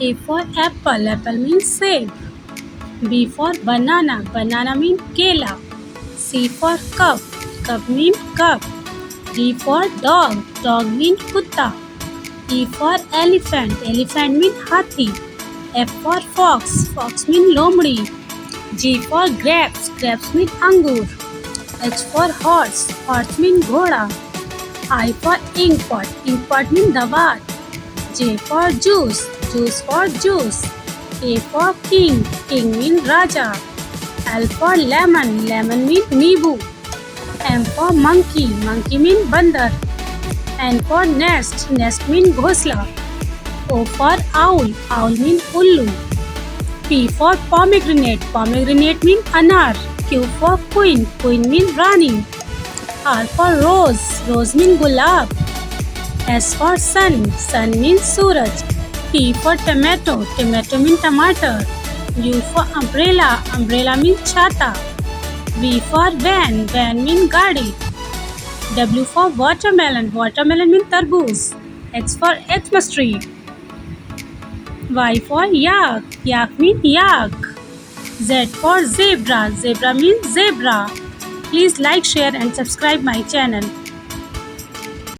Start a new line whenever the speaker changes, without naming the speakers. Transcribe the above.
A for apple, apple means save. B for banana, banana means kela. C for cup, cup means cup. D for dog, dog means kutta. E for elephant, elephant means hathi. F for fox, fox means lomdi. G for grapes, grapes means angur. H for horse, horse means ghoda. I for inkpot, inkpot means dawat. J for juice, juice for juice. A for king, king means raja. L for lemon, lemon means nibu. M for monkey, monkey means bandar. N for nest, nest means ghosla. O for owl, owl means ullu. P for pomegranate, pomegranate means anar. Q for queen, queen means rani. R for rose, rose means gulab. S for sun, sun means suraj. T for tomato, tomato means tomato. U for umbrella, umbrella means chata. V for van, van means gadi. W for watermelon, watermelon means tarboos. X for Xmas tree. Y for yak, yak means yak. Z for zebra, zebra means zebra. Please like, share and subscribe my channel.